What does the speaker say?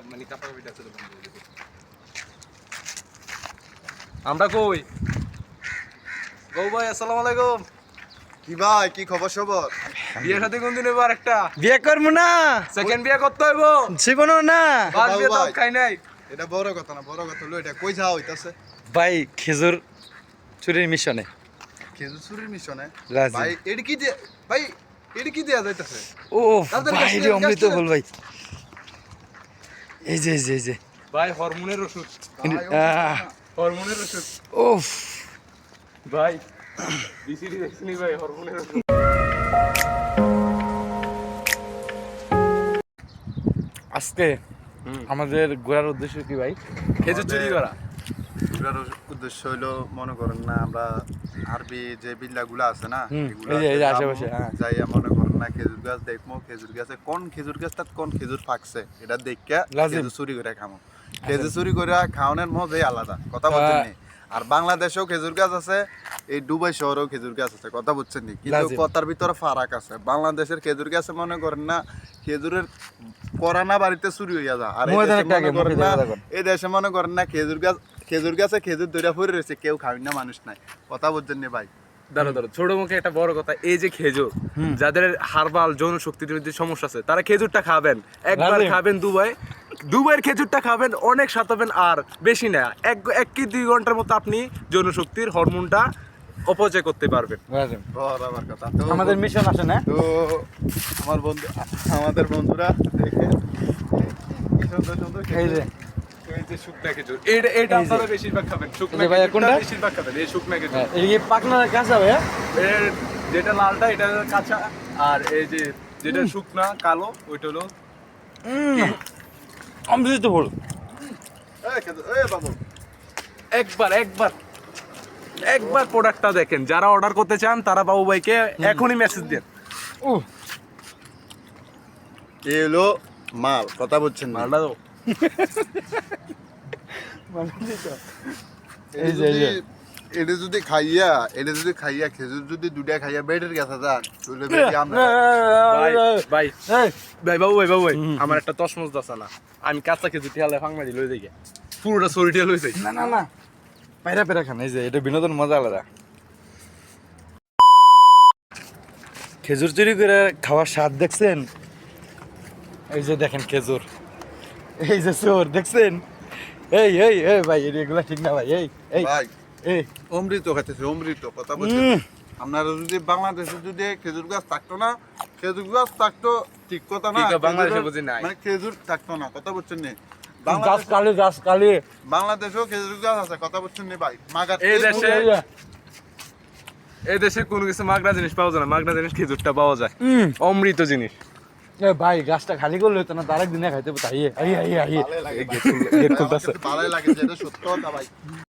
মানে কাপড় বিটা ছিল আমরা কই গো ভাই আসসালামু আলাইকুম। কি ভাই, কি খবর সবর? বিয়ের সাথে কোন দিন হইব আরেকটা? বিয়ে করবো না, সেকেন্ড বিয়ে করতে হইব। জীবনও না। বাস বিয়ে তো ভাই। খাই নাই। এটা বড় কথা না, বড় কথা হলো এটা কই যাওয়া হইতাছে? ভাই খেজুর চুরির মিশনে খেজুর চুরির মিশনে। রাজি। ভাই এডি কি দিয়ে, ভাই এডি কি দিয়া যাইতাছে? ও তাদের ভাই কাছে রে অমৃত কাছে- বল ভাই। এই যে এই যে এই যে ভাই হরমোনের ওষুধ, হরমোনের ওষুধ উফ ভাই। বিসিডি দেখছিনি ভাই হরমোনের ওষুধ। আজকে আমাদের ঘোরার উদ্দেশ্য কি ভাই? খেজুর চুরি করা। এটার উদ্দেশ্য হইলো মনে করেন না আমরা আরবি যে বিল্লাগুলো আছে না এগুলা এই যে যাবো, আশেপাশে, হ্যাঁ। যাইয়া মনে করেন না খেজুর গাছ দেখবো, খেজুর গাছে কোন খেজুর গাছটা কোন খেজুর পাকছে এটা দেখা লাজিম। খেজুর চুরি করে খামো। খেজুর চুরি করে খাওয়ানোর মজাই আলাদা, কথা বলছেন নি? আর বাংলাদেশেও খেজুর গাছ আছে, এই দুবাই শহরেও খেজুর গাছ আছে, কথা বলছেন নি? কিন্তু লাজিম। কথার ভিতরে ফারাক আছে। বাংলাদেশের খেজুর গাছে মনে করেন না খেজুরের করানা বাড়িতে চুরি হইয়া যা, আর এই ময়দানে দেশে একটা মনে করেন না, দেখুন। এই দেশে মনে করেন না খেজুর গাছে খেজুর ধরে পড়ে রয়েছে, কেউ খাবেন না, মানুষ নাই, কথা বলছেন নি ভাই? দাঁড়ো দাঁড়ো, ছোট মুখে একটা বড় কথা, এই যে খেজুর, যাদের হার্বাল যৌন শক্তির মধ্যে সমস্যা আছে তারা খেজুরটা খাবেন, একবার লাজিম। খাবেন দুবাইয়ের খেজুরটা খাবেন, অনেক স্বাদ পাবেন, আর বেশি না, এক কি 2 ঘন্টার মতো আপনি যৌন শক্তির হরমোনটা অপচয় করতে পারবেন। রাজিম। বরাবর কথা। তো আমাদের মিশন আছে না? তো আমাদের বন্ধুরা দেখে কি সুন্দর সুন্দর এই যে এই যে শুকনা খেজুর, এটা এই যে। আপনারা বেশিরভাগ খাবেন, শুকনা এই যে ভাই, খেজুরটা কোনটা? বেশিরভাগ খাবেন, এই শুকনা খেজুর। হ্যাঁ, এই যে পাকনা কাঁচা ভাই। এর যেটা লালটা এটা হলো কাঁচা, আর এই যে যেটা শুকনা কালো ওইটা হলো অমৃত বল। এই খেজুর, এই বাবু একবার একবার একবার প্রোডাক্টটা দেখেন, যারা অর্ডার করতে চান তারা বাবু ভাইকে এখনই মেসেজ দেন। ও এ হলো মাল, কথা বলছেন না? মালটা দাও। এই যে এটা যদি খাইয়া খেজুর যদি দুটা খাইয়া বেডের গেছে যান তাহলে বেশি আমরা ভাই ভাই এই, ভাই বাবু ভাই আমার একটা তসমস দাসা না, আমি কাঁচা খেজুর টিয়ালে ফাংমারি লই দেখে পুরোটা সরি টিয়া লই যাই। না না না, পায়রা পেরা খান। এই যে এটা বিনোদন মজা আলাদা। খেজুর চুরি করে খাওয়ার স্বাদ দেখছেন? এই যে দেখেন খেজুর, এই যে চোর দেখছেন? এই এই এই ভাই এগুলা ঠিক না ভাই। এই এই ভাই এই অমৃত খাইতেছে, অমৃত, কথা বলছেন না? আপনারা যদি বাংলাদেশে যদি খেজুর গাছ থাকতো না, খেজুর গাছ থাকতো ঠিক কথা না, ঠিক আছে, বাংলাদেশে খেজুরের- বুঝি নাই। মানে খেজুর থাকতো না, কথা বলছেন নি? গাছ কালি গাছ কালি। বাংলাদেশেও খেজুর গাছ আছে, কথা বলছেন নি ভাই? মাগার এই দেশে- এই দেশে কোনো কিছু মাগনা জিনিস পাওয়া যায় না, মাগনা জিনিস খেজুরটা পাওয়া যায়, অমৃত জিনিস। এ ভাই গাছটা খালি করলে হতো না, তার একদিনে খাইতে পারতাম। আইয়ে আইয়ে আইয়ে আইয়ে ভালোই লাগে, গেট খুলতেছে। ভালোই লাগে, যেটা সত্য কথা ভাই।